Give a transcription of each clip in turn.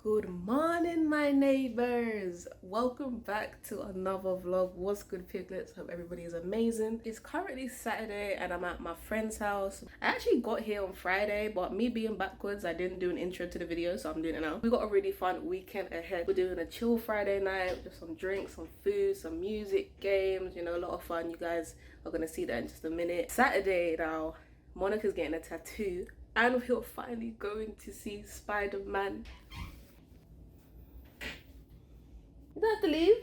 Good morning, my neighbors. Welcome back to another vlog. What's good, piglets? Hope everybody is amazing. It's currently Saturday and I'm at my friend's house. I actually got here on Friday, but me being backwards, I didn't do an intro to the video, so I'm doing it now. We got a really fun weekend ahead. We're doing a chill Friday night, just some drinks, some food, some music, games, you know, a lot of fun. You guys are gonna see that in just a minute. Saturday now, Monica's getting a tattoo and we're finally going to see Spider-Man. You don't have to leave.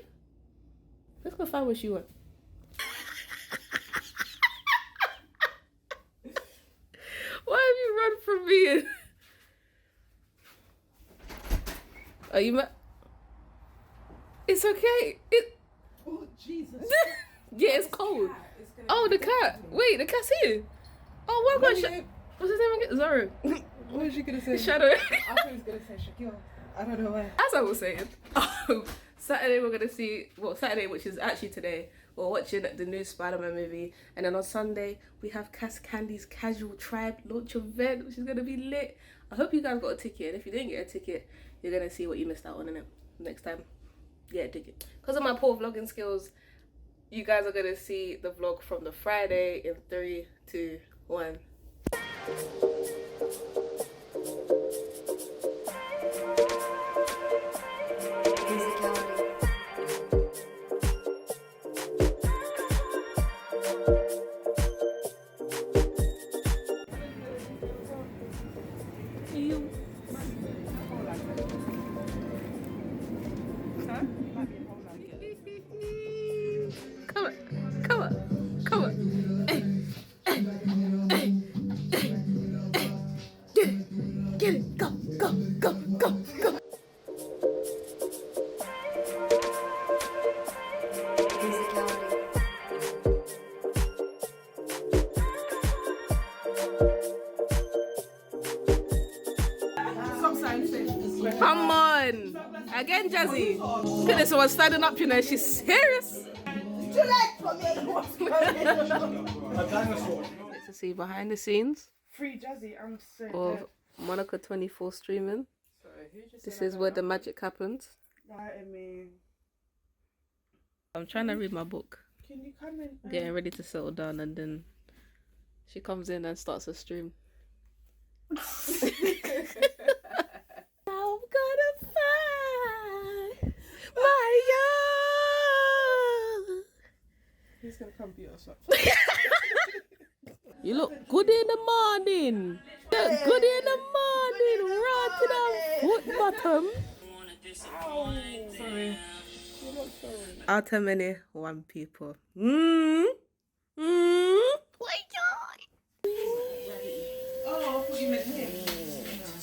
Let's go find what you want. Why have you run from me? Are you mad? It's okay. Oh, Jesus. Yeah, it's cold. Oh, the cat. Wait, the cat's here. Oh, my gosh. What's his name again? Zorro. What was you going to say? Shadow. I thought he was going to say Shaquille. I don't know why. As I was saying, Saturday we're gonna see, well, Saturday, which is actually today, we're watching the new Spider-Man movie, and then on Sunday we have Cass Candy's Cazual Tribe launch event, which is gonna be lit. I hope you guys got a ticket, and if you didn't get a ticket, you're gonna see what you missed out on in it next time. Get a ticket. Because of my poor vlogging skills, you guys are gonna see the vlog from the Friday in 3, 2, 1. Come on. Get it. Go. Come on. Again, Jazzy. Look at this one standing up, you know, she's serious. Too late for me. What's going on? A dinosaur. To see behind the scenes Free Jazzy, I'm so of dead. Monica 24 streaming. Sorry, who just This said is I where got the magic happens. that? I mean, I'm trying to read my book, can you come in? getting ready to settle down, and then she comes in and starts a stream. I'm gonna find my young. He's gonna come beat us up. You look good in the morning. You look good in the morning. Right to the foot bottom. Sorry. You're not sorry. Out of many, one people. Oh, I thought you meant him.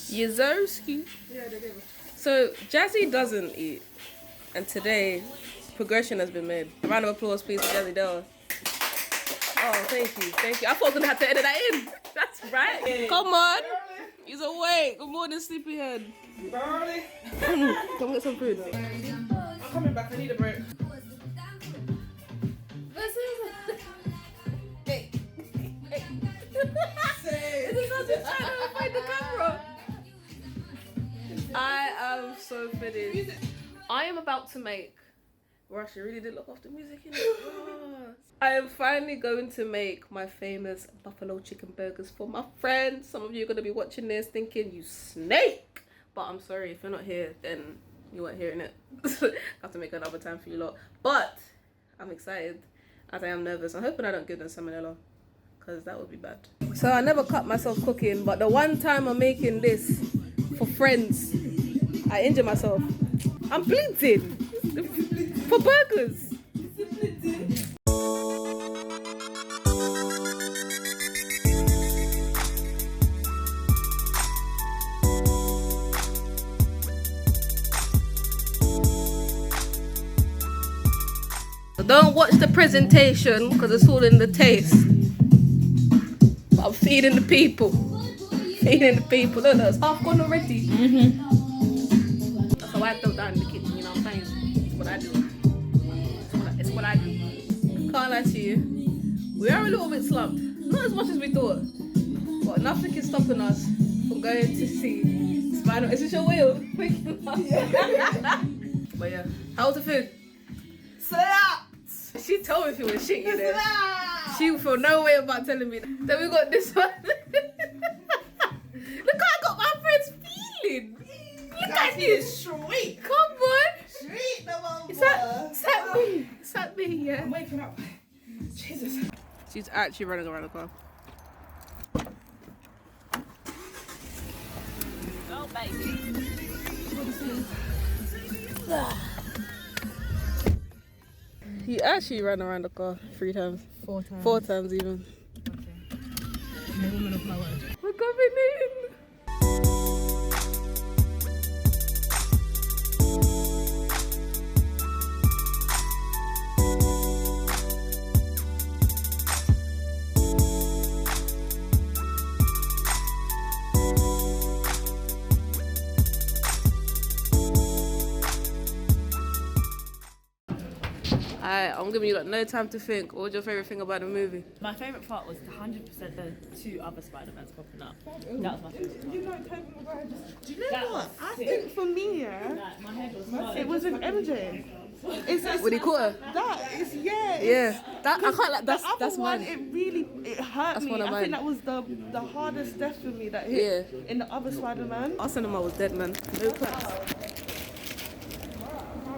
Yazowski. Yeah, they gave us. So Jazzy doesn't eat, and today progression has been made. A round of applause, please, for Jazzy Dell. Oh, thank you. I thought I was gonna have to edit that in. That's right. Come on, he's awake. Good morning, sleepyhead. Barley. Come get some food. I'm coming back. I need a break. Hey. Say. This is how to try to find the camera. I am so finished. I am about to make. Rush, you really did look off the music in it. I am finally going to make my famous buffalo chicken burgers for my friends. Some of you are going to be watching this thinking, you snake. But I'm sorry, if you're not here, then you weren't hearing it. I have to make another time for you lot. But I'm excited, as I am nervous. I'm hoping I don't give them salmonella, because that would be bad. So I never cut myself cooking, but the one time I'm making this for friends, I injure myself. I'm bleeding for burgers. So don't watch the presentation because it's all in the taste. But I'm feeding the people. Look, it's half gone already. So I throw down in the kitchen, you know what I'm saying? It's what I do. It's what I do. Can't lie to you. We are a little bit slumped. Not as much as we thought. But nothing is stopping us from going to see Why not? Is this your wheel? Yeah. But yeah, how was the food? Slap! She told me she was shit, you know. Slap! She would feel no way about telling me that. Then we got this one. Look how I got my friends feeling. Look at this. Sweet. Come on. Sweet, the one. Is that me? Is that me? Yeah. I'm waking up. Jesus. She's actually running around the car. Oh, baby. He actually ran around the car 3 times. 4 times. 4 times even. No woman of my word. We're coming in. Alright, I'm giving you like no time to think. What was your favourite thing about the movie? My favourite part was 100% the 2 other Spider-Mans popping up. That was my favourite part. You know, Tobey Maguire just. Do you know That what? was I sick. think for me, yeah, Like, my head was it was with MJ. It's When he caught her? that is yeah. Yeah. That I can't like The other that's one, mine. it really hurt That's me. one of I mine. think that was the hardest death for me that hit in the other Spider-Man. Our cinema was dead, man. No claps.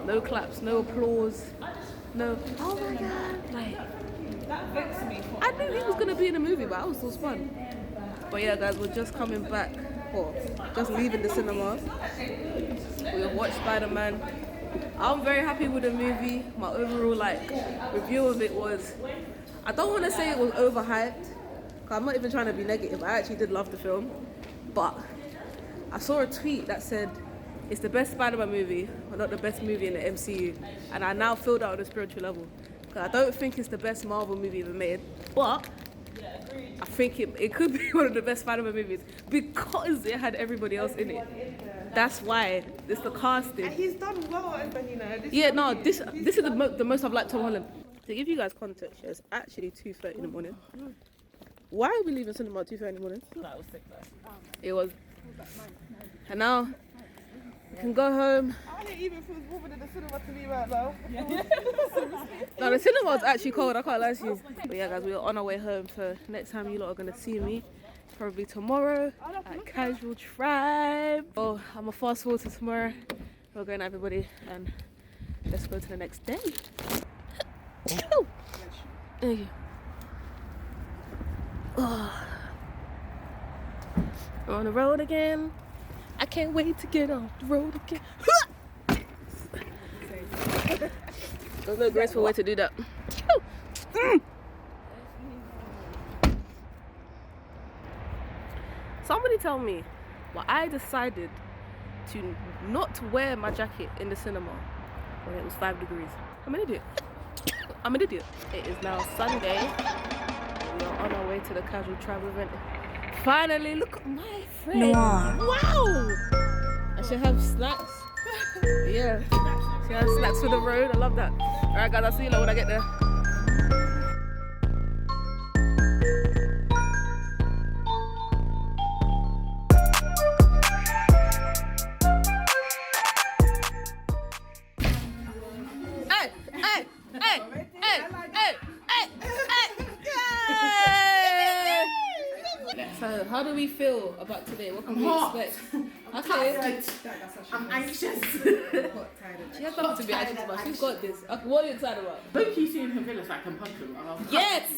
No claps, no applause. No. Oh my god. Like, That vexed me. I knew he was gonna be in the movie, but I was still spun. But yeah, guys, we're just coming back, or just leaving the cinema. We have watched Spider-Man. I'm very happy with the movie. My overall review of it was, I don't want to say it was overhyped, cause I'm not even trying to be negative. I actually did love the film, but I saw a tweet that said it's the best Spider-Man movie, but not the best movie in the MCU, and I now feel that on a spiritual level. Cause I don't think it's the best Marvel movie ever made, but I think it could be one of the best Spider-Man movies because it had everybody else in it. That's why. It's the casting. And he's done well, you know. Yeah, no, this is the most I've liked Tom Holland. To give you guys context, yeah, it's actually 2:30 in the morning. Why are we leaving cinema at 2:30 in the morning? That was sick though. It was. And now we can go home. I didn't even feel warmer than the cinema to me right now. No, the cinema was actually cold, I can't lie to you. But yeah, guys, we are on our way home, so next time you lot are going to see me, probably tomorrow at Cazual Tribe. Oh, I'm going to fast forward to tomorrow. We're going, everybody, and let's go to the next day. Thank you. Oh. We're on the road again. I can't wait to get on the road again. There's no graceful way to do that. Somebody tell me why I decided to not wear my jacket in the cinema when it was 5 degrees. I'm an idiot. I'm an idiot. It is now Sunday. We are on our way to the Cazual Tribe event. Finally, look at my friend. Wow! I should have snacks. Yeah. She has snacks for the road. I love that. Alright guys, I'll see you later when I get there. Hey! Hey! Hey! Hey! Hey! Hey! Hey! So, how do we feel about today? What can we expect? Okay. I'm anxious. She has nothing to be anxious about. She's got this. Okay, what are you excited about? Hope you seeing her villas like I'm punching. Yes!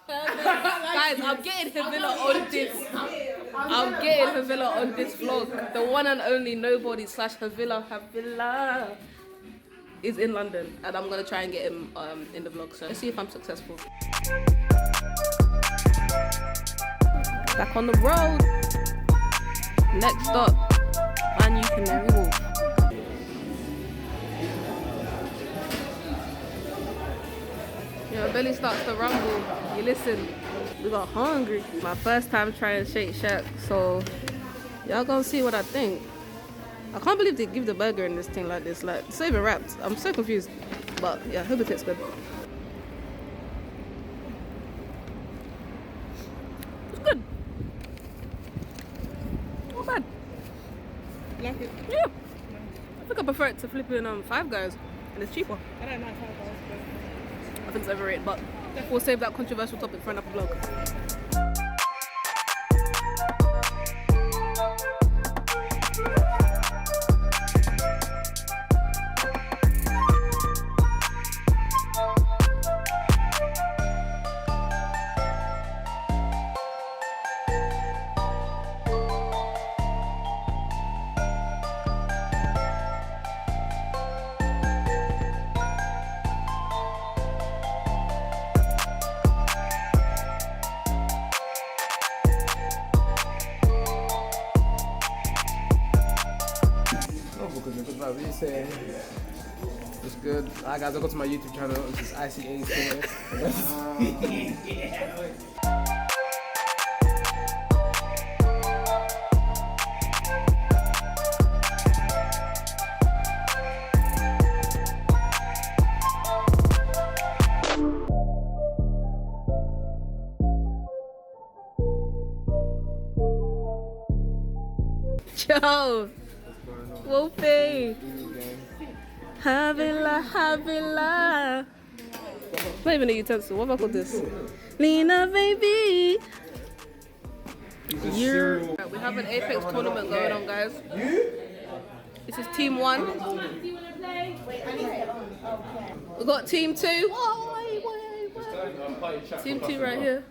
Guys, I'm getting her villa on this. I'm getting her villa on this vlog. The one and only nobody / her villa is in London, and I'm gonna try and get him in the vlog. So let's see if I'm successful. Back on the road. Next stop, Man U Canary Wharf. Your belly starts to rumble. You listen. We got hungry. My first time trying Shake Shack, so y'all gonna see what I think. I can't believe they give the burger in this thing like this. Like, it's not even wrapped. I'm so confused. But yeah, I hope it tastes good. It's good. Not bad. I prefer it to flipping Five Guys, and it's cheaper. I don't know if I think it's overrated, but we'll save that controversial topic for another vlog. What you saying? It's good. Alright guys, I'll go to my YouTube channel. This is ICA. Joe, Wolfie, Havila. Not even a utensil. What have I called this? Lena, baby. Right, we have an Apex tournament going on, guys. This is team 1. We got team 2. Team 2 right here.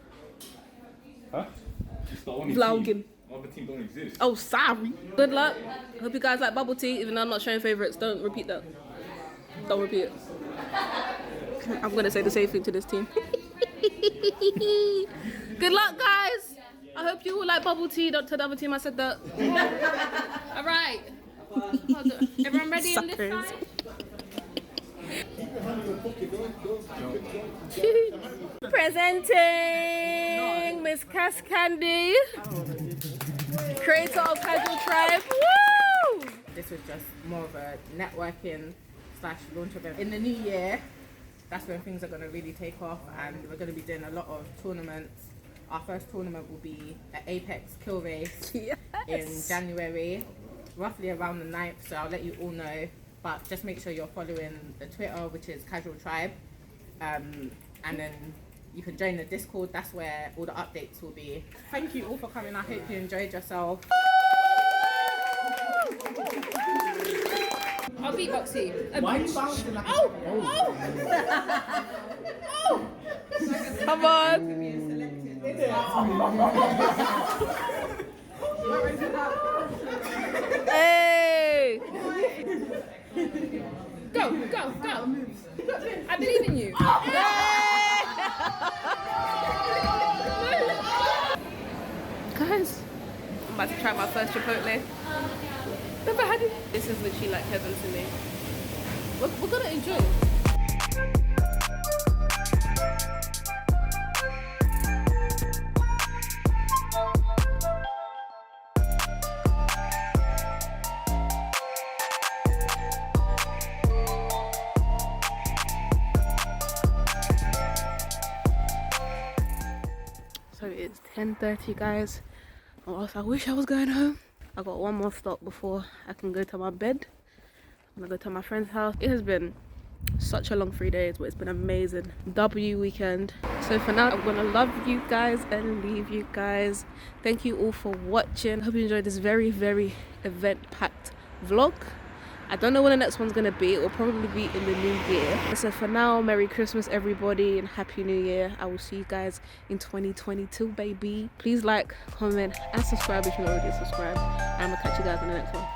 Huh? Vlogging. Other team don't exist. Oh, sorry. Good luck. Hope you guys like bubble tea. Even though I'm not showing favorites, don't repeat that. Don't repeat it. I'm gonna say the same thing to this team. Good luck, guys. I hope you all like bubble tea. Don't tell the other team I said that. All right. Everyone ready on this side? Presenting Miss Cass Candy, creator of Cazual Tribe. Woo! this was just more of a networking / launch event. In the new year, that's when things are going to really take off, and we're going to be doing a lot of tournaments. Our first tournament will be at Apex Kill Race in January, roughly around the 9th, so I'll let you all know. But just make sure you're following the Twitter, which is Cazual Tribe, and then you can join the Discord. That's where all the updates will be. Thank you all for coming. I hope you enjoyed yourself. I'll beatbox you. Why are you bouncing like Come on. Hey. Go. I believe in you. Guys, I'm about to try my first Chipotle. Never had it. This is literally like heaven to me. We're gonna enjoy. So it's 10:30, guys. I wish I was going home. I got one more stop before I can go to my bed. I'm gonna go to my friend's house. It has been such a long 3 days, but it's been amazing. W weekend. So for now, I'm gonna love you guys and leave you guys. Thank you all for watching. Hope you enjoyed this very, very event-packed vlog. I don't know when the next one's gonna be. It will probably be in the new year. So for now, Merry Christmas everybody and Happy New Year. I will see you guys in 2022, baby. Please like, comment and subscribe if you're not already subscribed. And I'm gonna catch you guys in the next one.